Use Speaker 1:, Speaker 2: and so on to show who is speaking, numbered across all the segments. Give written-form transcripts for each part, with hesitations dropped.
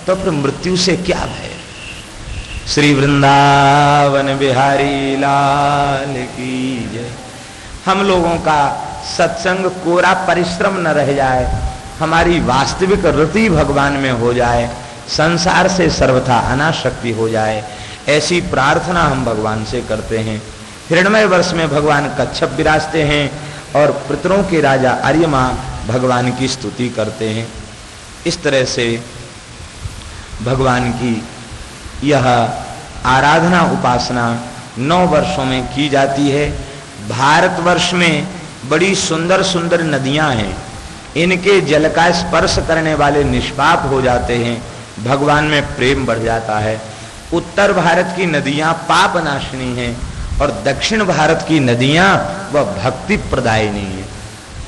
Speaker 1: तो फिर मृत्यु से क्या भय। श्री वृंदावन बिहारी लाल की जय। हम लोगों का सत्संग कोरा परिश्रम न रह जाए, हमारी वास्तविक रति भगवान में हो जाए, संसार से सर्वथा अनासक्ति हो जाए, ऐसी प्रार्थना हम भगवान से करते हैं। हिरण्मय वर्ष में भगवान कच्छप विराजते हैं और पितरों के राजा अर्यमा भगवान की स्तुति करते हैं। इस तरह से भगवान की यह आराधना उपासना 9 वर्षों में की जाती है। भारतवर्ष में बड़ी सुंदर सुंदर नदियां हैं, इनके जल का स्पर्श करने वाले निष्पाप हो जाते हैं, भगवान में प्रेम बढ़ जाता है। उत्तर भारत की नदियां पाप नाशिनी हैं और दक्षिण भारत की नदियां वह भक्ति प्रदायिनी है।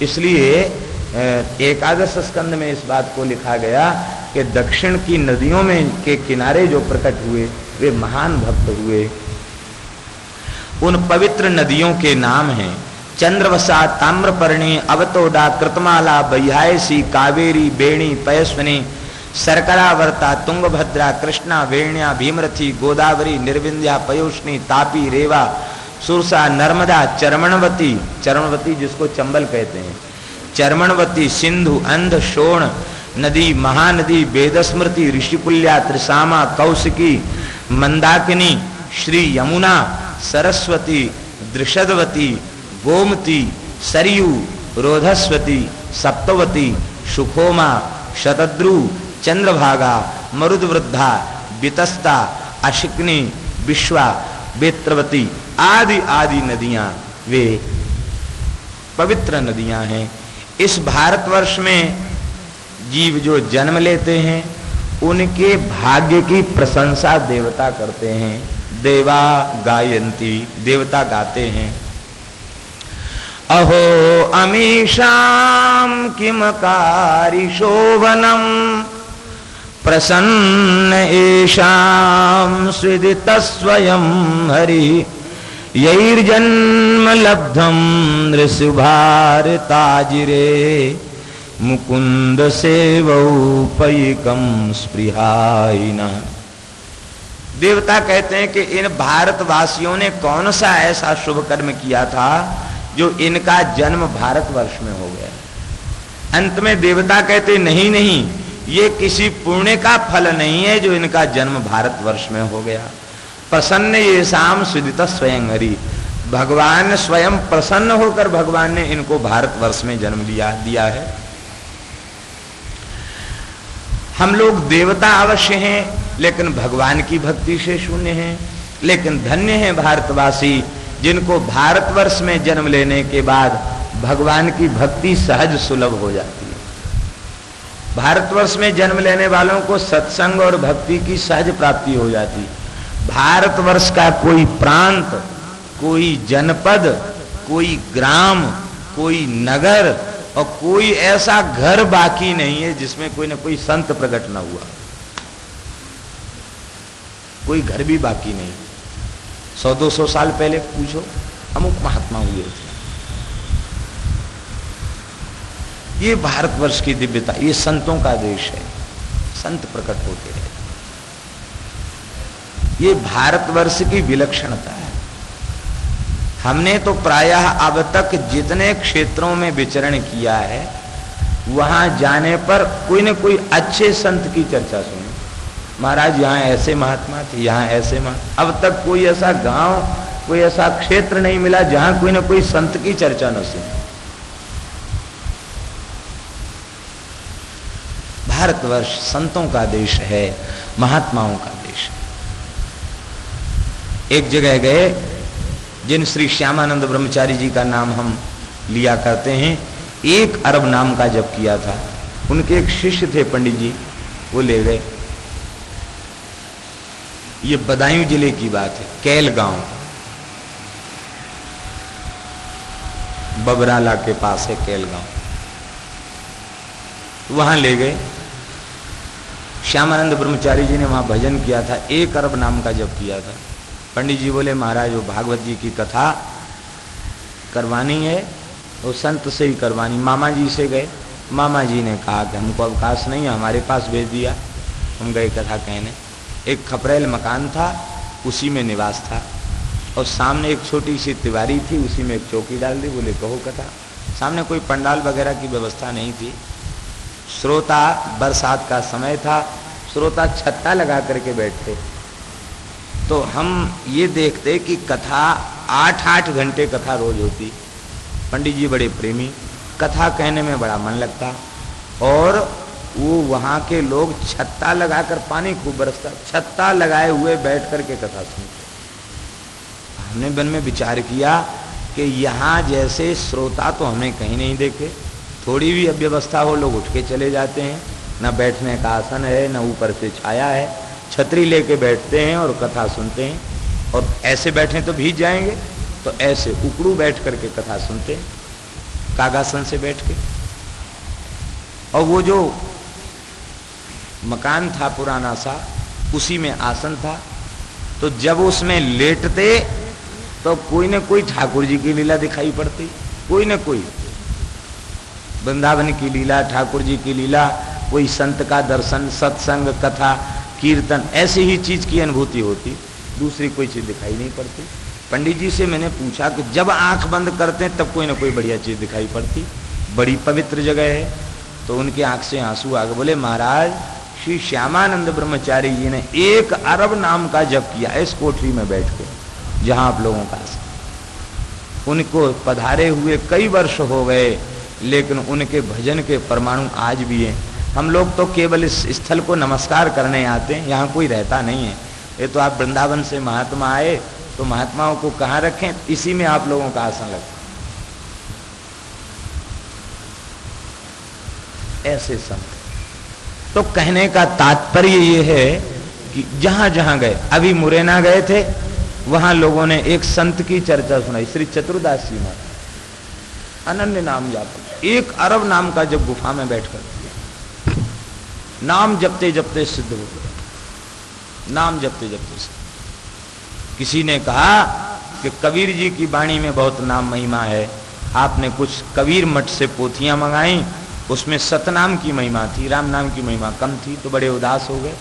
Speaker 1: इसलिए एकादश स्कंद में इस बात को लिखा गया कि दक्षिण की नदियों में के किनारे जो प्रकट हुए वे महान भक्त हुए। उन पवित्र नदियों के नाम हैं चंद्रवसा, ताम्रपर्णी, अवतोडा, कृतमाला, बैहायसी, कावेरी, बेणी, पयस्विनी, सरकरावर्ता, तुंगभद्रा, कृष्णा, वेण्या, भीमरथी, गोदावरी, निर्विंध्या, पयोष्णी, तापी, रेवा, सुरसा, नर्मदा, चर्मणवती, चर्मणवती जिसको चंबल कहते हैं, चर्मणवती, सिंधु, अंध, शोण नदी, महानदी, वेदस्मृति, ऋषिकुल्या, त्रिसामा, कौशिकी, मंदाकिनी, श्री यमुना, सरस्वती, दृषदवती, गोमती, सरयू, रोधस्वती, सप्तवती, सुखोमा, शतद्रु, चंद्रभागा, मरुदवृद्धा, वितस्ता, अशिकनी, विश्वा, बेत्रवती आदि आदि नदियां वे पवित्र नदियां हैं। इस भारतवर्ष में जीव जो जन्म लेते हैं उनके भाग्य की प्रशंसा देवता करते हैं। देवा गायन्ति, देवता गाते हैं। अहो अमीशाम किमकारी शोभनम प्रसन्न एशाम स्विदित स्वयं हरि यैर्जन्म लब्धम नृषुभारताजिरे मुकुंद सेवौपयिकम स्पृहायिना। देवता कहते हैं कि इन भारतवासियों ने कौन सा ऐसा शुभ कर्म किया था जो इनका जन्म भारतवर्ष में हो गया। अंत में देवता कहते नहीं नहीं, ये किसी पुण्य का फल नहीं है जो इनका जन्म भारतवर्ष में हो गया। प्रसन्न ये शाम सुदित स्वयं हरि, भगवान स्वयं प्रसन्न होकर भगवान ने इनको भारतवर्ष में जन्म दिया है। हम लोग देवता अवश्य हैं लेकिन भगवान की भक्ति से शून्य हैं। लेकिन धन्य है भारतवासी जिनको भारतवर्ष में जन्म लेने के बाद भगवान की भक्ति सहज सुलभ हो जाती है। भारतवर्ष में जन्म लेने वालों को सत्संग और भक्ति की सहज प्राप्ति हो जाती है। भारतवर्ष का कोई प्रांत, कोई जनपद, कोई ग्राम, कोई नगर और कोई ऐसा घर बाकी नहीं है जिसमें कोई ना कोई संत प्रकट ना हुआ। कोई घर भी बाकी नहीं। 100-200 साल पहले पूछो, अमुक महात्मा हुए थे। ये भारतवर्ष की दिव्यता, ये संतों का देश है, संत प्रकट होते हैं। ये भारतवर्ष की विलक्षणता है। हमने तो प्रायः अब तक जितने क्षेत्रों में विचरण किया है वहां जाने पर कोई न कोई अच्छे संत की चर्चा सुनी। महाराज यहाँ ऐसे महात्मा थे, यहाँ ऐसे महात्मा। अब तक कोई ऐसा गांव, कोई ऐसा क्षेत्र नहीं मिला जहां कोई न कोई संत की चर्चा न सुनी। भारतवर्ष संतों का देश है, महात्माओं का देश है। एक जगह गए, जिन श्री श्यामानंद ब्रह्मचारी जी का नाम हम लिया करते हैं, 1 अरब नाम का जप किया था। उनके एक शिष्य थे पंडित जी, वो ले गए। ये बदायूं जिले की बात है, कैल गांव बबराला के पास है कैल गांव। वहां ले गए। श्यामानंद ब्रह्मचारी जी ने वहां भजन किया था, 1 अरब नाम का जप किया था। पंडित जी बोले महाराज वो भागवत जी की कथा करवानी है, वो संत से ही करवानी। मामा जी से गए, मामा जी ने कहा कि हमको अवकाश नहीं है, हमारे पास भेज दिया। हम गए कथा कहने। एक खपरेल मकान था, उसी में निवास था, और सामने एक छोटी सी तिवारी थी, उसी में एक चौकी डाल दी। बोले कहो कथा। सामने कोई पंडाल वगैरह की व्यवस्था नहीं थी। श्रोता, बरसात का समय था, श्रोता छत्ता लगा करके बैठते। तो हम ये देखते कि कथा 8-8 घंटे कथा रोज होती। पंडित जी बड़े प्रेमी, कथा कहने में बड़ा मन लगता, और वो वहाँ के लोग छत्ता लगाकर, पानी खूब बरसता, छत्ता लगाए हुए बैठ करके कथा सुनते। हमने मन में विचार किया कि यहाँ जैसे श्रोता तो हमने कहीं नहीं देखे। थोड़ी भी अव्यवस्था हो, लोग उठ के चले जाते हैं, न बैठने का आसन है, न ऊपर से छाया है, छतरी लेके बैठते हैं और कथा सुनते हैं। और ऐसे बैठे तो भीग जाएंगे, तो ऐसे उकड़ू बैठ करके कथा सुनते हैं, कागासन से बैठ के। और वो जो मकान था पुराना सा, उसी में आसन था, तो जब उसमें लेटते तो कोई न कोई ठाकुर जी की लीला दिखाई पड़ती, कोई न कोई वृंदावन की लीला, ठाकुर जी की लीला, कोई संत का दर्शन, सत्संग, कथा, कीर्तन, ऐसी ही चीज की अनुभूति होती, दूसरी कोई चीज दिखाई नहीं पड़ती। पंडित जी से मैंने पूछा कि जब आंख बंद करते हैं तब कोई ना कोई बढ़िया चीज दिखाई पड़ती, बड़ी पवित्र जगह है। तो उनके आंख से आंसू आ गए। बोले महाराज, श्री श्यामानंद ब्रह्मचारी जी ने 1 अरब नाम का जप किया इस कोठरी में बैठ के, जहां आप लोगों का आसन। उनको पधारे हुए कई वर्ष हो गए, लेकिन उनके भजन के परमाणु आज भी हैं। हम लोग तो केवल इस स्थल को नमस्कार करने आते हैं, यहाँ कोई रहता नहीं है। ये तो आप वृंदावन से महात्मा आए, तो महात्माओं को कहाँ रखें, इसी में आप लोगों का आसन लगता। ऐसे संत। तो कहने का तात्पर्य ये है कि जहां जहां गए, अभी मुरैना गए थे, वहां लोगों ने एक संत की चर्चा सुनाई, श्री चतुर्दास जी महाराज, अनन्य नाम जाप, 1 अरब नाम का जब गुफा में बैठकर नाम जपते जपते सिद्ध हो गए, नाम जपते जपते सिद्ध। किसी ने कहा कि कबीर जी की वाणी में बहुत नाम महिमा है, आपने कुछ कबीर मठ से पोथियां मंगाई, उसमें सतनाम की महिमा थी, राम नाम की महिमा कम थी। तो बड़े उदास हो गए।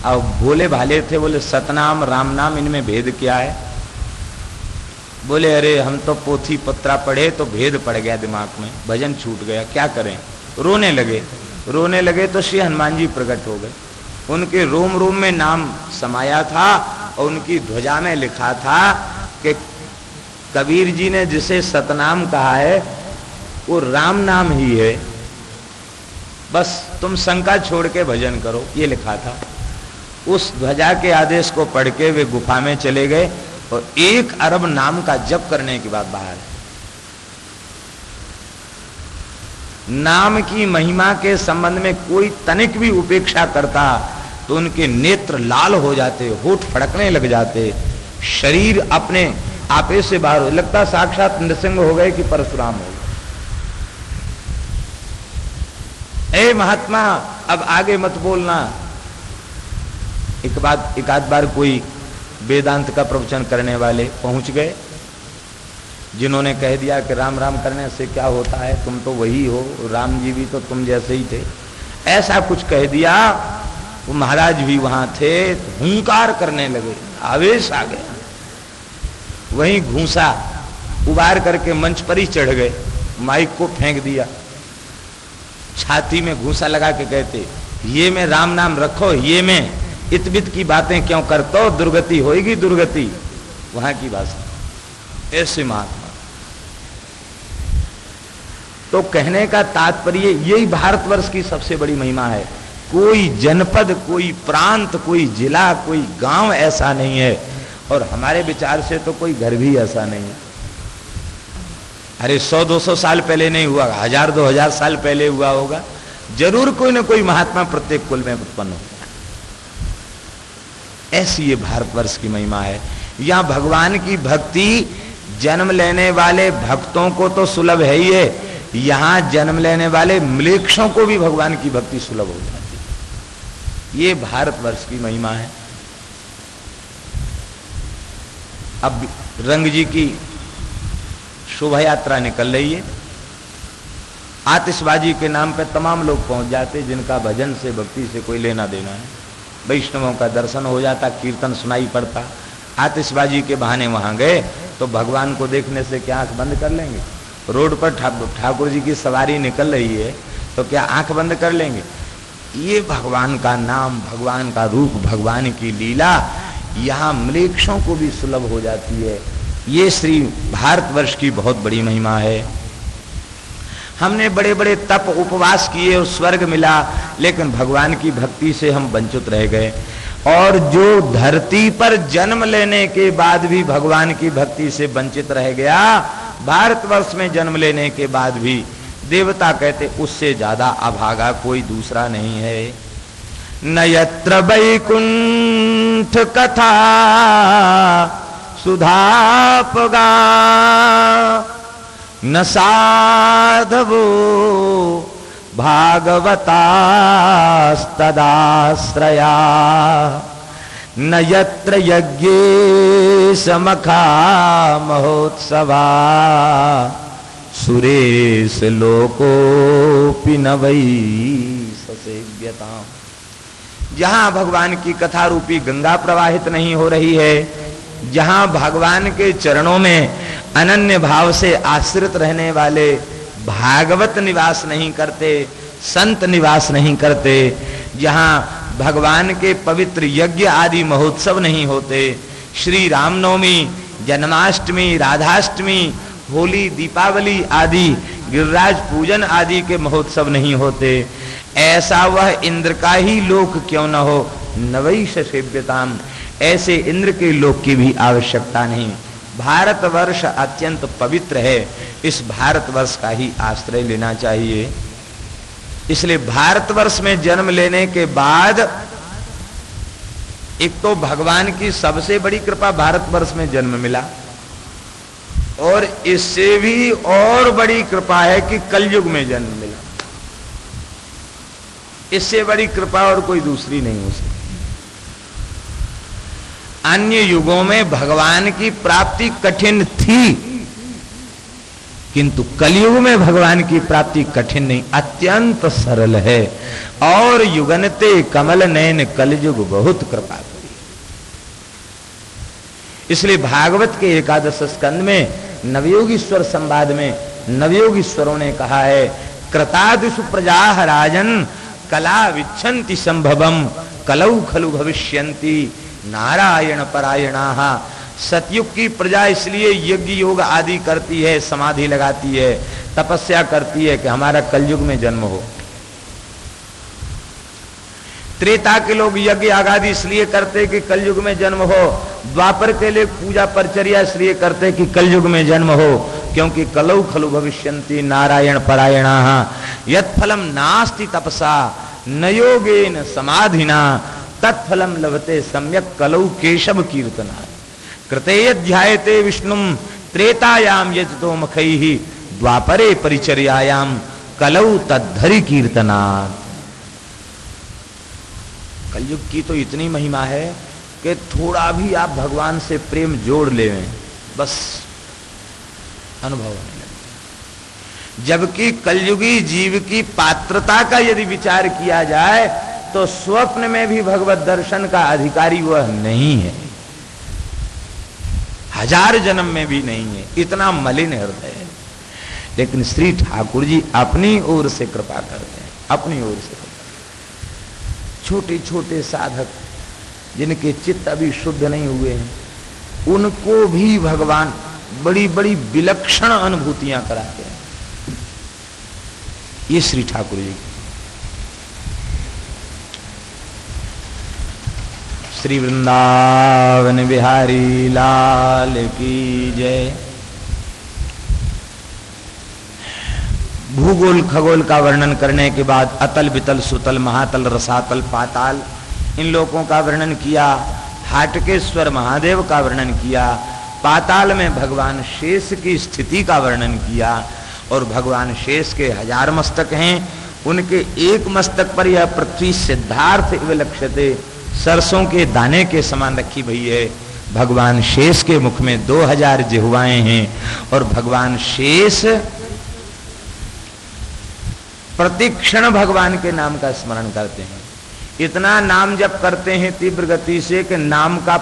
Speaker 1: अब भोले भाले थे, बोले सतनाम राम नाम इनमें भेद क्या है? बोले अरे हम तो पोथी पत्रा पढ़े तो भेद पड़ गया दिमाग में, भजन छूट गया, क्या करें। रोने लगे। रोने लगे तो श्री हनुमान जी प्रकट हो गए। उनके रोम रोम में नाम समाया था, और उनकी ध्वजा में लिखा था कि कबीर जी ने जिसे सतनाम कहा है वो राम नाम ही है, बस तुम शंका छोड़ के भजन करो, ये लिखा था। उस ध्वजा के आदेश को पढ़ के वे गुफा में चले गए, और 1 अरब नाम का जप करने के बाद बाहर। नाम की महिमा के संबंध में कोई तनिक भी उपेक्षा करता तो उनके नेत्र लाल हो जाते, होठ फड़कने लग जाते, शरीर अपने आपे से बाहर हो लगता, साक्षात नृसिंह हो गए कि परशुराम हो गए। ए महात्मा अब आगे मत बोलना। एक आध बार कोई वेदांत का प्रवचन करने वाले पहुंच गए, जिन्होंने कह दिया कि राम राम करने से क्या होता है, तुम तो वही हो, राम जी भी तो तुम जैसे ही थे, ऐसा कुछ कह दिया। वो महाराज भी वहां थे, हुंकार करने लगे, आवेश आ गया। वहीं घूसा उबार करके मंच पर ही चढ़ गए, माइक को फेंक दिया, छाती में घूसा लगा के कहते, ये में राम नाम रखो, ये में इतबित की बातें क्यों करते हो, दुर्गति होएगी दुर्गति। वहां की भाषा। ऐसे महात्मा। तो कहने का तात्पर्य यही भारतवर्ष की सबसे बड़ी महिमा है। कोई जनपद, कोई प्रांत, कोई जिला, कोई गांव ऐसा नहीं है, और हमारे विचार से तो कोई घर भी ऐसा नहीं है। अरे 100-200 साल पहले नहीं हुआ, 1000-2000 साल पहले हुआ होगा, जरूर कोई ना कोई महात्मा प्रत्येक कुल में उत्पन्न हो। ऐसी ये भारतवर्ष की महिमा है। यहां भगवान की भक्ति जन्म लेने वाले भक्तों को तो सुलभ है ही है, यहां जन्म लेने वाले म्लेच्छों को भी भगवान की भक्ति सुलभ हो जाती है। ये भारतवर्ष की महिमा है। अब रंग जी की शोभा यात्रा निकल रही है, आतिशबाजी के नाम पे तमाम लोग पहुंच जाते जिनका भजन से भक्ति से कोई लेना देना है। वैष्णवों का दर्शन हो जाता, कीर्तन सुनाई पड़ता। आतिशबाजी के बहाने वहां गए तो भगवान को देखने से क्या आंख बंद कर लेंगे? रोड पर ठाकुर जी की सवारी निकल रही है तो क्या आंख बंद कर लेंगे? ये भगवान का नाम, भगवान का रूप, भगवान की लीला यहाँ मृक्षों को भी सुलभ हो जाती है। ये श्री भारतवर्ष की बहुत बड़ी महिमा है। हमने बड़े बड़े तप उपवास किए और स्वर्ग मिला, लेकिन भगवान की भक्ति से हम वंचित रह गए। और जो धरती पर जन्म लेने के बाद भी भगवान की भक्ति से वंचित रह गया, भारतवर्ष में जन्म लेने के बाद भी, देवता कहते उससे ज्यादा अभागा कोई दूसरा नहीं है। न यत्र वैकुंठ कथा सुधापगा न साधवो भागवतास्तदाश्रया न यत्र यज्ञे समखा महोत्सवा सुरेश लोकोपि न वै ससेव्यताम्। जहां भगवान की कथा रूपी गंगा प्रवाहित नहीं हो रही है, जहां भगवान के चरणों में अनन्य भाव से आश्रित रहने वाले भागवत निवास नहीं करते, संत निवास नहीं करते, जहां भगवान के पवित्र यज्ञ आदि महोत्सव नहीं होते, श्री रामनवमी, जन्माष्टमी, राधाष्टमी, होली, दीपावली आदि, गिरिराज पूजन आदि के महोत्सव नहीं होते, ऐसा वह इंद्र का ही लोक क्यों न हो, नवै सेव्यताम, ऐसे इंद्र के लोक की भी आवश्यकता नहीं। भारतवर्ष अत्यंत पवित्र है, इस भारतवर्ष का ही आश्रय लेना चाहिए। इसलिए भारतवर्ष में जन्म लेने के बाद एक तो भगवान की सबसे बड़ी कृपा, भारतवर्ष में जन्म मिला, और इससे भी और बड़ी कृपा है कि कलयुग में जन्म मिला। इससे बड़ी कृपा और कोई दूसरी नहीं हो सकती। अन्य युगों में भगवान की प्राप्ति कठिन थी, किंतु कलयुग में भगवान की प्राप्ति कठिन नहीं, अत्यंत सरल है। और युगनते कमल नयन कलयुग बहुत कृपा करी। इसलिए भागवत के एकादश स्कंद में नवयोगीश्वर संवाद में नवयोगीश्वरों ने कहा है, कृतादिषु प्रजा राजन कला विच्छन्ति संभवम कलौ खलु भविष्यन्ति नारायण परायणाः। सतयुग की प्रजा इसलिए यज्ञ योग आदि करती है, समाधि लगाती है, तपस्या करती है कि हमारा कलयुग में जन्म हो। त्रेता के लोग यज्ञ आदि इसलिए करते कि कलयुग में जन्म हो। द्वापर के लिए पूजा परिचर्या इसलिए करते कि कलयुग में जन्म हो, क्योंकि कलौ खलु भविष्यन्ति नारायण परायणाः। यत्फलम नास्ति तपसा न योगेन समाधिना तत्फलम लभते सम्यक कलौ केशव कीर्तना। कृते ध्यायते विष्णुम त्रेतायाम यजतो मखैः द्वापरे परिचर्यायाम कलौ तद्धरि कीर्तनात्। कलयुग की तो इतनी महिमा है कि थोड़ा भी आप भगवान से प्रेम जोड़ लें, बस अनुभव होने लगे। जबकि कलयुगी जीव की पात्रता का यदि विचार किया जाए तो स्वप्न में भी भगवत दर्शन का अधिकारी वह नहीं है, हजार जन्म में भी नहीं है, इतना मलिन हृदय है। लेकिन श्री ठाकुर जी अपनी ओर से कृपा करते हैं, अपनी ओर से। छोटे छोटे साधक जिनके चित्त अभी शुद्ध नहीं हुए हैं, उनको भी भगवान बड़ी बड़ी विलक्षण अनुभूतियां कराते हैं। ये श्री ठाकुर जी। श्री वृंदावन बिहारी लाल की जय। भूगोल खगोल का वर्णन करने के बाद अतल वितल सुतल महातल रसातल पाताल इन लोकों का वर्णन किया। हाटकेश्वर महादेव का वर्णन किया। पाताल में भगवान शेष की स्थिति का वर्णन किया। और भगवान शेष के 1000 मस्तक हैं, उनके एक मस्तक पर यह पृथ्वी सिद्धार्थ इव लक्ष्यते, सरसों के दाने के समान रखी भई है। भगवान शेष के मुख में 2000 जिह्वाएं हैं। और भगवान शेष प्रतिक्षण भगवान के नाम का स्मरण करते हैं। इतना नाम जप करते हैं तीव्र गति से कि नाम का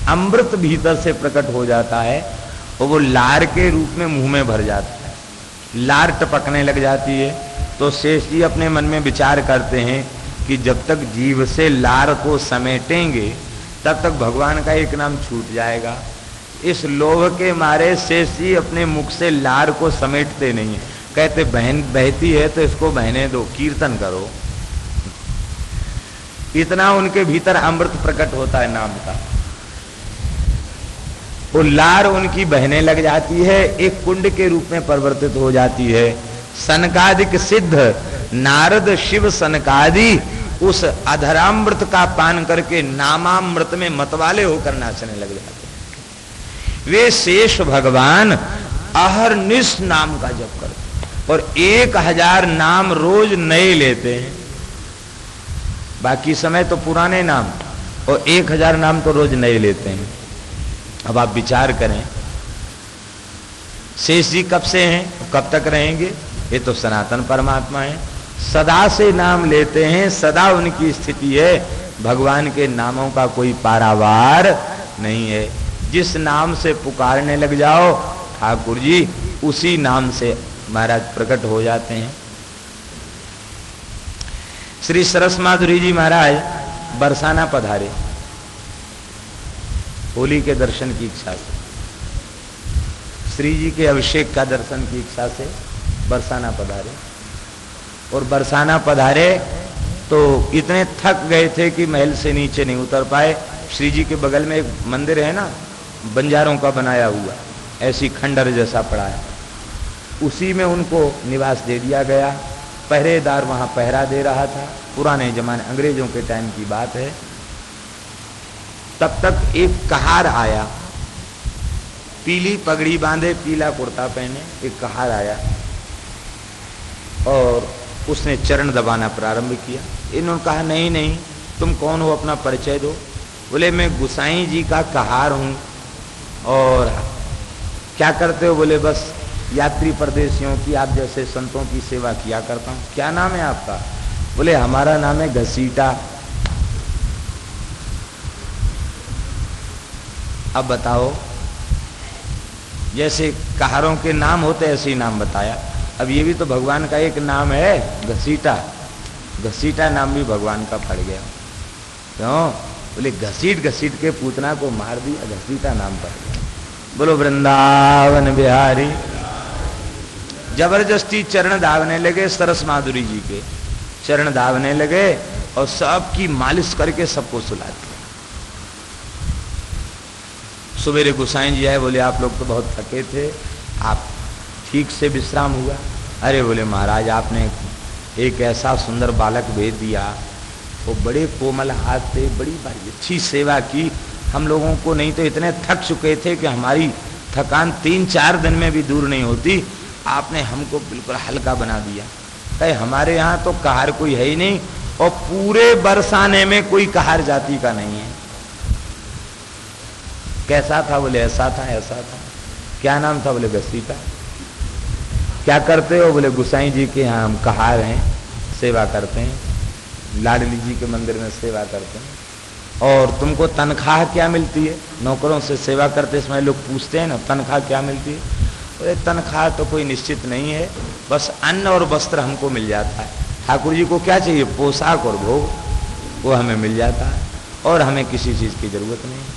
Speaker 1: अमृत भीतर से प्रकट हो जाता है और वो लार के रूप में मुंह में भर जाता है, लार टपकने लग जाती है। तो शेष जी अपने मन में विचार करते हैं कि जब तक जीव से लार को समेटेंगे तब तक भगवान का एक नाम छूट जाएगा। इस लोभ के मारे शेष जी अपने मुख से लार को समेटते नहीं है, कहते बहन बहती है तो इसको बहने दो, कीर्तन करो। इतना उनके भीतर अमृत प्रकट होता है नाम का। वो लार उनकी बहने लग जाती है, एक कुंड के रूप में परिवर्तित हो जाती है। सनकादिक सिद्ध नारद शिव सनकादि उस अधरामृत का पान करके नामामृत में मतवाले होकर नाचने लग जाते हैं। वे शेष भगवान अहरनिश नाम का जप करते और 1000 नाम रोज नए लेते हैं। बाकी समय तो पुराने नाम और 1000 नाम तो रोज नए लेते हैं। अब आप विचार करें, शेष जी कब से हैं, कब तक रहेंगे? ये तो सनातन परमात्मा है, सदा से नाम लेते हैं, सदा उनकी स्थिति है। भगवान के नामों का कोई पारावार नहीं है। जिस नाम से पुकारने लग जाओ ठाकुर जी, उसी नाम से महाराज प्रकट हो जाते हैं। श्री सरस माधुरी जी महाराज बरसाना पधारे होली के दर्शन की इच्छा से, श्री जी के अभिषेक का दर्शन की इच्छा से बरसाना पधारे। और बरसाना पधारे तो इतने थक गए थे कि महल से नीचे नहीं उतर पाए। श्री जी के बगल में एक मंदिर है ना, बंजारों का बनाया हुआ, ऐसी खंडर जैसा पड़ा है, उसी में उनको निवास दे दिया गया। पहरेदार वहां पहरा दे रहा था, पुराने जमाने अंग्रेजों के टाइम की बात है। तब तक एक कहार आया, पीली पगड़ी बांधे, पीला कुर्ता पहने, एक कहार आया और उसने चरण दबाना प्रारंभ किया। इन्होंने कहा नहीं नहीं, तुम कौन हो, अपना परिचय दो। बोले मैं गुसाई जी का कहार हूं। और क्या करते हो? बोले बस यात्री परदेशियों की, आप जैसे संतों की सेवा किया करता हूं। क्या नाम है आपका? बोले हमारा नाम है घसीटा। अब बताओ, जैसे कहारों के नाम होते ऐसे ही नाम बताया। अब ये भी तो भगवान का एक नाम है, घसीटा। घसीटा नाम भी भगवान का पड़ गया। क्यों? बोले घसीट घसीट के पूतना को मार दिया, घसीटा नाम पड़ गया। बोलो वृंदावन बिहारी। जबरदस्ती चरण दावने लगे, सरस माधुरी जी के चरण दावने लगे और सबकी मालिश करके सबको सुला दिया। सवेरे गुसाई जी आए, बोले आप लोग तो बहुत थके थे, आप ठीक से विश्राम हुआ? अरे बोले महाराज, आपने एक ऐसा सुंदर बालक भेज दिया, वो बड़े कोमल हाथ थे, बड़ी अच्छी सेवा की हम लोगों को। नहीं तो इतने थक चुके थे कि हमारी थकान 3-4 दिन में भी दूर नहीं होती। आपने हमको बिल्कुल हल्का बना दिया। कहे हमारे यहाँ तो कहार कोई है ही नहीं, और पूरे बरसाने में कोई कहार जाति का नहीं है। कैसा था? बोले ऐसा था, ऐसा था। क्या नाम था? बोले घसीटा। क्या करते हो? बोले गुसाई जी के यहाँ हम कहार हैं, सेवा करते हैं, लाडली जी के मंदिर में सेवा करते हैं। और तुमको तनख्वाह क्या मिलती है? नौकरों से सेवा करते समय लोग पूछते हैं ना, तनख्वाह क्या मिलती है? बोले तनख्वाह तो कोई निश्चित नहीं है, बस अन्न और वस्त्र हमको मिल जाता है। ठाकुर जी को क्या चाहिए? पोशाक और भोग, वो हमें मिल जाता है और हमें किसी चीज़ की जरूरत नहीं।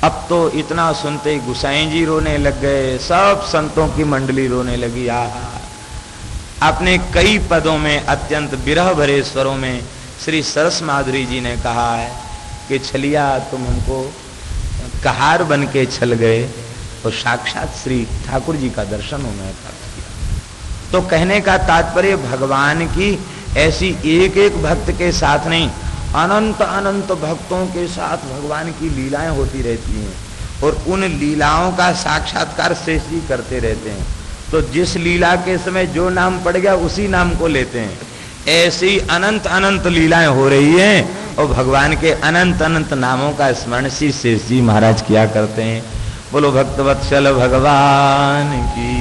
Speaker 1: अब तो इतना सुनते ही गुसाई जी रोने लग गए, सब संतों की मंडली रोने लगी। अपने कई पदों में, अत्यंत विरह भरे स्वरों में श्री सरस माधुरी जी ने कहा है कि छलिया तुम हमको कहार बन के छल गए और साक्षात श्री ठाकुर जी का दर्शन उन्होंने प्राप्त किया। तो कहने का तात्पर्य, भगवान की ऐसी एक एक भक्त के साथ नहीं, अनंत अनंत भक्तों के साथ भगवान की लीलाएं होती रहती हैं और उन लीलाओं का साक्षात्कार शेष जी करते रहते हैं। तो जिस लीला के समय जो नाम पड़ गया उसी नाम को लेते हैं। ऐसी अनंत अनंत लीलाएं हो रही हैं और भगवान के अनंत अनंत नामों का स्मरण श्री शेष जी महाराज किया करते हैं। बोलो भक्तवत्सल भगवान की।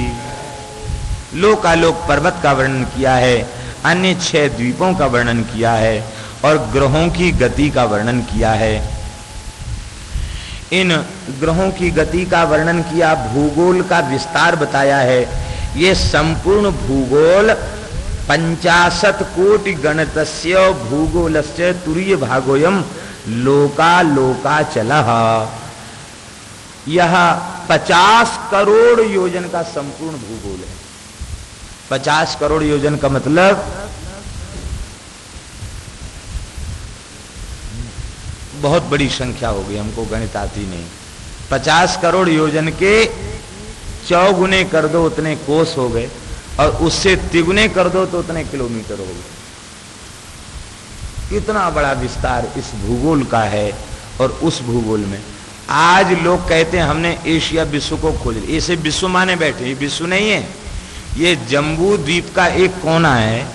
Speaker 1: लोकालोक पर्वत का वर्णन किया है, अन्य 6 द्वीपों का वर्णन किया है और ग्रहों की गति का वर्णन किया है। इन ग्रहों की गति का वर्णन किया, भूगोल का विस्तार बताया है। ये संपूर्ण भूगोल 50 कोटि गणतस्य भूगोलस्य तुरीय भागोयम लोकालोकाचलः। यह 50 करोड़ योजन का संपूर्ण भूगोल है। 50 करोड़ योजन का मतलब बहुत बड़ी संख्या हो गई, हमको गणित आती नहीं। 50 करोड़ योजन के चौगुने कर दो उतने कोस हो गए, और उससे तिगुने कर दो तो उतने किलोमीटर हो गए। इतना बड़ा विस्तार इस भूगोल का है। और उस भूगोल में आज लोग कहते हैं हमने एशिया विश्व को खोज लिया। इसे विश्व माने बैठे, ये विश्व नहीं है, ये जम्बू द्वीप का एक कोना है।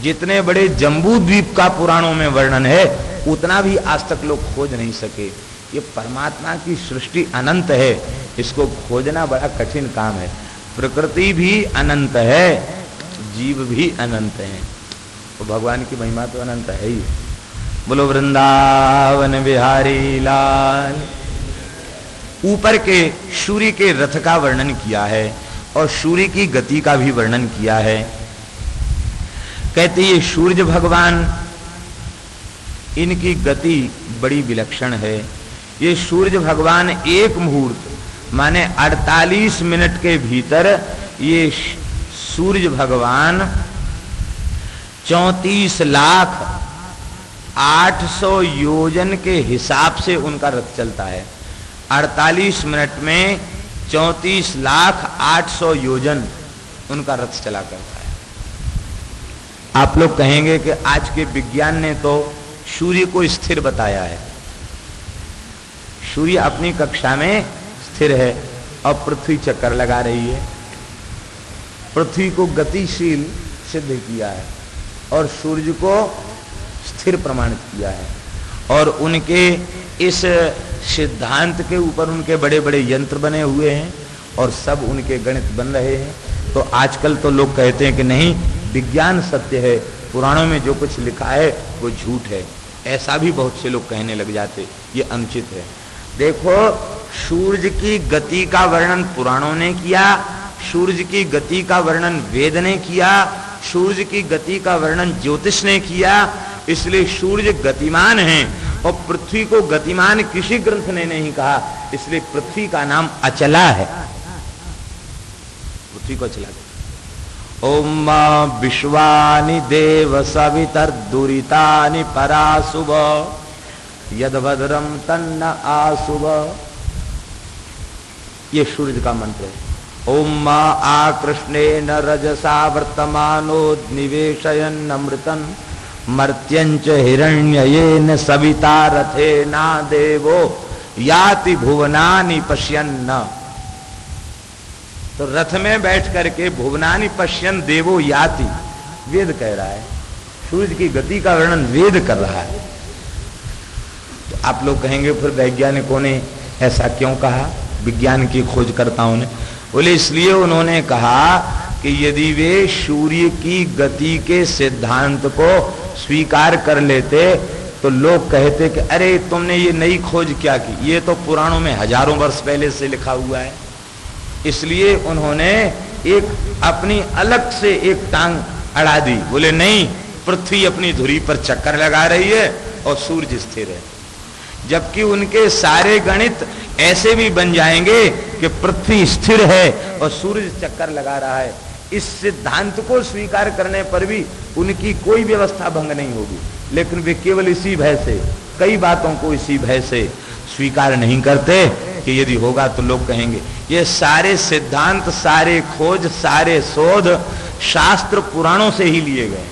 Speaker 1: जितने बड़े जम्बू द्वीप का पुराणों में वर्णन है उतना भी आज तक लोग खोज नहीं सके। ये परमात्मा की सृष्टि अनंत है, इसको खोजना बड़ा कठिन काम है। प्रकृति भी अनंत है, जीव भी अनंत है, तो भगवान की महिमा तो अनंत है ही। बोलो वृंदावन बिहारी लाल। ऊपर के सूर्य के रथ का वर्णन किया है और सूर्य की गति का भी वर्णन किया है। कहते ये सूर्य भगवान, इनकी गति बड़ी विलक्षण है। ये सूर्य भगवान एक मुहूर्त माने 48 मिनट के भीतर ये सूर्य भगवान 34,08,000 योजन के हिसाब से उनका रथ चलता है। 48 मिनट में 34,08,000 योजन उनका रथ चला करता है। आप लोग कहेंगे कि आज के विज्ञान ने तो सूर्य को स्थिर बताया है। सूर्य अपनी कक्षा में स्थिर है और पृथ्वी चक्कर लगा रही है। पृथ्वी को गतिशील सिद्ध किया है और सूर्य को स्थिर प्रमाणित किया है। और उनके इस सिद्धांत के ऊपर उनके बड़े बड़े यंत्र बने हुए हैं और सब उनके गणित बन रहे हैं। तो आजकल तो लोग कहते हैं कि नहीं, विज्ञान सत्य है, पुराणों में जो कुछ लिखा है वो झूठ है। ऐसा भी बहुत से लोग कहने लग जाते, ये अनुचित है। देखो, सूर्य की गति का वर्णन पुराणों ने किया, सूर्य की गति का वर्णन वेद ने किया, सूर्य की गति का वर्णन ज्योतिष ने किया। इसलिए सूर्य गतिमान है और पृथ्वी को गतिमान किसी ग्रंथ ने नहीं कहा, इसलिए पृथ्वी का नाम अचला है। पृथ्वी को अचला। ओम विश्वानि देव सवितर्दुरितानि पराशुभ यद्भद्रम तन्न आशुभ। ये सूर्य का मंत्र है। ओम आकृष्णेन रजसा वर्तमानो निवेशयन् अमृतन मर्त्यंच हिरण्ययेन सविता रथेना देवो याति भुवनानि पश्यन्न। तो रथ में बैठ करके भुवनानि पश्यन् देवो याति, वेद कह रहा है। सूर्य की गति का वर्णन वेद कर रहा है। तो आप लोग कहेंगे फिर वैज्ञानिकों ने ऐसा क्यों कहा, विज्ञान की खोजकर्ताओं ने? बोले इसलिए उन्होंने कहा कि यदि वे सूर्य की गति के सिद्धांत को स्वीकार कर लेते तो लोग कहते कि अरे तुमने ये नई खोज क्या की, ये तो पुराणों में हजारों वर्ष पहले से लिखा हुआ है। इसलिए उन्होंने एक अपनी अलग से एक टांग अड़ा दी। बोले नहीं, पृथ्वी अपनी धुरी पर चक्कर लगा रही है और सूर्य स्थिर है। जबकि उनके सारे गणित ऐसे भी बन जाएंगे कि पृथ्वी स्थिर है और सूर्य चक्कर लगा रहा है। इस सिद्धांत को स्वीकार करने पर भी उनकी कोई व्यवस्था भंग नहीं होगी। लेकिन वे केवल इसी भय से, कई बातों को इसी भय से स्वीकार नहीं करते कि यदि होगा तो लोग कहेंगे ये सारे सिद्धांत, सारे खोज, सारे शोध शास्त्र पुराणों से ही लिए गए।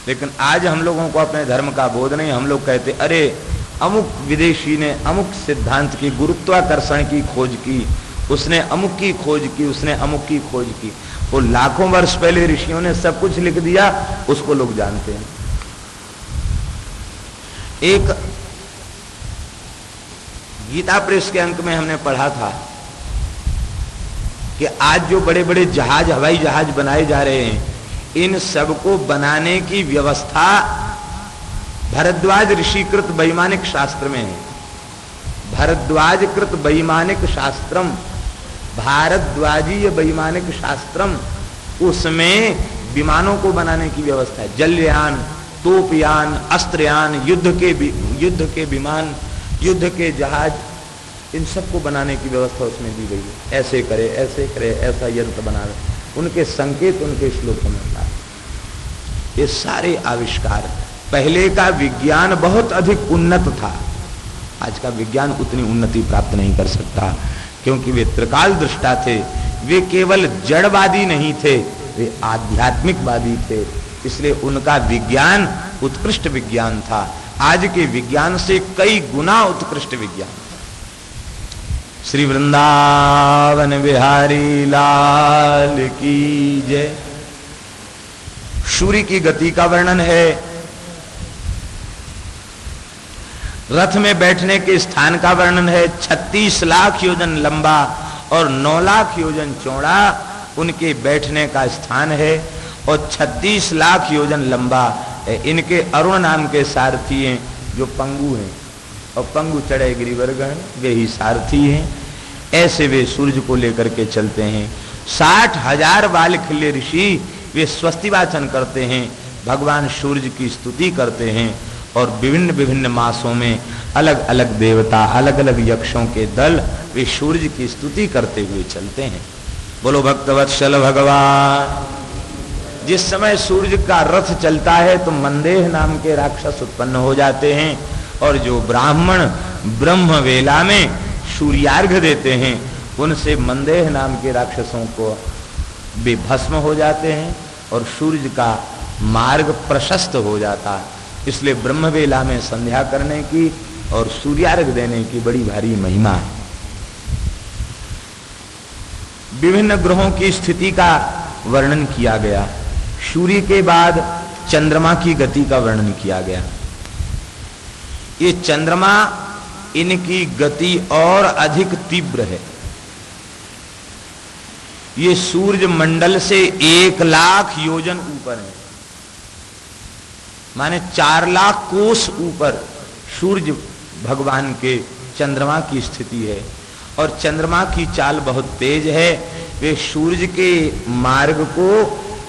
Speaker 1: लेकिन आज हम लोगों को अपने धर्म का बोध नहीं। हम लोग कहते अरे अमुक विदेशी ने अमुक सिद्धांत की, गुरुत्वाकर्षण की खोज की, उसने अमुक की खोज की, उसने अमुक की खोज की। वो लाखों वर्ष पहले ऋषियों ने सब कुछ लिख दिया, उसको लोग जानते हैं। एक गीता प्रेस के अंक में हमने पढ़ा था कि आज जो बड़े बड़े जहाज, हवाई जहाज बनाए जा रहे हैं, इन सबको बनाने की व्यवस्था भरद्वाज ऋषिकृत वैमानिक शास्त्र में है। भरद्वाज कृत वैमानिक शास्त्रम, भारद्वाजीय वैमानिक शास्त्रम, उसमें विमानों को बनाने की व्यवस्था है। जलयान, तोपयान, अस्त्रयान, युद्ध के विमान, युद्ध के जहाज, इन सबको बनाने की व्यवस्था उसमें दी गई है। ऐसे करे, ऐसा यंत्र बनावे, उनके संकेत उनके श्लोकों में था। ये सारे आविष्कार, पहले का विज्ञान बहुत अधिक उन्नत था। आज का विज्ञान उतनी उन्नति प्राप्त नहीं कर सकता, क्योंकि वे त्रिकाल दृष्टा थे। वे केवल जड़वादी नहीं थे, वे आध्यात्मिकवादी थे। इसलिए उनका विज्ञान उत्कृष्ट विज्ञान था। आज के विज्ञान से कई गुना उत्कृष्ट विज्ञान था। श्री वृंदावन बिहारी लाल की जय। सूर्य की गति का वर्णन है, रथ में बैठने के स्थान का वर्णन है। 36 लाख योजन लंबा और 9 लाख योजन चौड़ा उनके बैठने का स्थान है, और 36 लाख योजन लंबा है। इनके अरुण नाम के सारथी हैं जो पंगु हैं, और पंगु चढ़े गिरिवर्गण, वे ही सारथी हैं। ऐसे वे सूर्य को लेकर के चलते हैं। 60,000 बाल खिल्ले ऋषि वे स्वस्ति वाचन करते हैं, भगवान सूर्य की स्तुति करते हैं, और विभिन्न विभिन्न मासों में अलग अलग देवता, अलग अलग यक्षों के दल वे सूर्य की स्तुति करते हुए चलते हैं। बोलो भक्तवत्सल भगवान। जिस समय सूर्य का रथ चलता है तो मंदेह नाम के राक्षस उत्पन्न हो जाते हैं, और जो ब्राह्मण ब्रह्म वेला में सूर्यार्घ्य देते हैं, उनसे मंदेह नाम के राक्षसों को वे भस्म हो जाते हैं, और सूर्य का मार्ग प्रशस्त हो जाता है। इसलिए ब्रह्मवेला में संध्या करने की और सूर्यार्घ्य देने की बड़ी भारी महिमा है। विभिन्न ग्रहों की स्थिति का वर्णन किया गया। सूर्य के बाद चंद्रमा की गति का वर्णन किया गया। ये चंद्रमा, इनकी गति और अधिक तीव्र है। ये सूर्य मंडल से 1 लाख योजन ऊपर है, माने 4 लाख कोस ऊपर सूर्य भगवान के चंद्रमा की स्थिति है। और चंद्रमा की चाल बहुत तेज है। वे सूर्य के मार्ग को,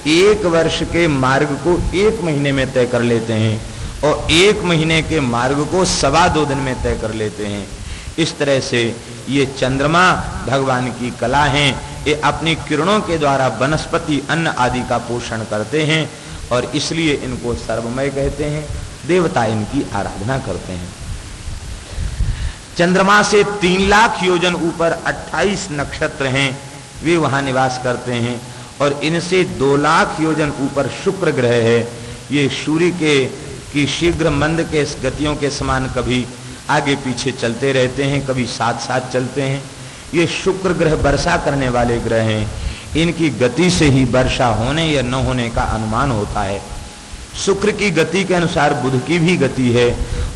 Speaker 1: 1 वर्ष के मार्ग को 1 महीने में तय कर लेते हैं, और 1 महीने के मार्ग को 2.25 दिन में तय कर लेते हैं। इस तरह से ये चंद्रमा भगवान की कला हैं। ये अपनी किरणों के द्वारा वनस्पति, अन्न आदि का पोषण करते हैं, और इसलिए इनको सर्वमय कहते हैं। देवता इनकी आराधना करते हैं। चंद्रमा से 3 लाख योजन ऊपर 28 नक्षत्र हैं, वे वहां निवास करते हैं, और इनसे 2 लाख योजन ऊपर शुक्र ग्रह है। ये सूर्य की शीघ्र मंद के गतियों के समान कभी आगे पीछे चलते रहते हैं, कभी साथ साथ चलते हैं। ये शुक्र ग्रह वर्षा करने वाले ग्रह हैं। इनकी गति से ही वर्षा होने या न होने का अनुमान होता है। शुक्र की गति के अनुसार बुध की भी गति है,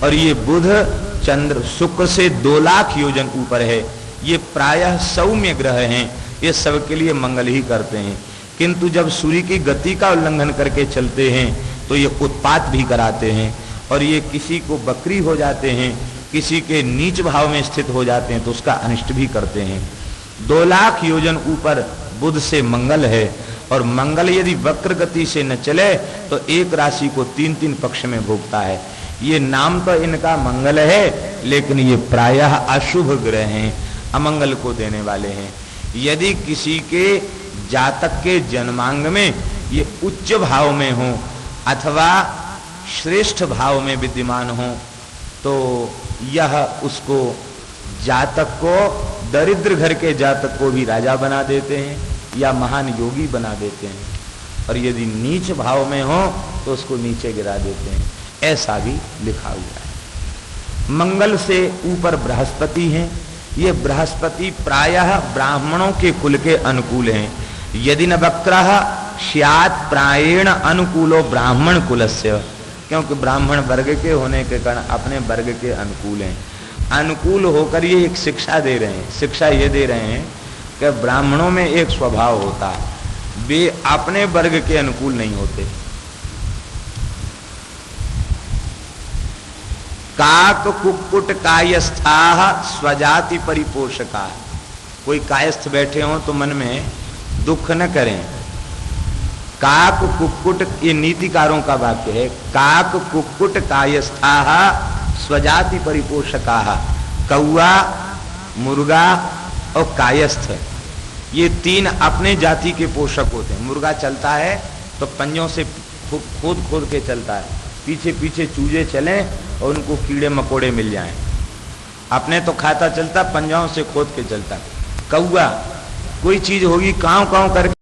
Speaker 1: और ये बुध चंद्र शुक्र से 2 लाख योजन ऊपर है। ये प्रायः सौम्य ग्रह हैं, ये सबके लिए मंगल ही करते हैं। किंतु जब सूर्य की गति का उल्लंघन करके चलते हैं तो ये उत्पात भी कराते हैं, और ये किसी को बकरी हो जाते हैं, किसी के नीच भाव में स्थित हो जाते हैं तो उसका अनिष्ट भी करते हैं। 2 लाख योजन ऊपर बुध से मंगल है, और मंगल यदि वक्र गति से न चले तो एक राशि को 3-3 पक्ष में भोगता है। ये नाम तो इनका मंगल है, लेकिन ये प्रायः अशुभ ग्रह हैं, अमंगल को देने वाले हैं। यदि किसी के जातक के जन्मांग में ये उच्च भाव में हो अथवा श्रेष्ठ भाव में विद्यमान हो, तो यह उसको, जातक को, दरिद्र घर के जातक को भी राजा बना देते हैं या महान योगी बना देते हैं, और यदि नीच भाव में हो तो उसको नीचे गिरा देते हैं। ऐसा भी लिखा हुआ है। मंगल से ऊपर बृहस्पति हैं। ये बृहस्पति प्रायः ब्राह्मणों के कुल के अनुकूल हैं। यदि न वक्रः स्यात् प्रायेण अनुकूलो ब्राह्मण कुलस्य, क्योंकि ब्राह्मण वर्ग के होने के कारण अपने वर्ग के अनुकूल हैं। अनुकूल होकर ये एक शिक्षा दे रहे हैं। शिक्षा ये दे रहे हैं कि ब्राह्मणों में एक स्वभाव होता है, वे अपने वर्ग के अनुकूल नहीं होते। काक कुक्कुट कायस्थाः स्वजाति परिपोषका। कोई कायस्थ बैठे हो तो मन में दुख न करें। काक कुक्कुट, ये नीतिकारों का वाक्य है। काक कुक्कुट कायस्थाः स्वजाति परिपोषकाः। कौआ, मुर्गा और कायस्थ, ये तीन अपने जाति के पोषक होते हैं। मुर्गा चलता है तो पंजों से खोद खोद के चलता है, पीछे पीछे चूजे चलें और उनको कीड़े मकोड़े मिल जाएं। अपने तो खाता चलता, पंजाओं से खोद के चलता। कौआ कोई चीज होगी कांव कांव करके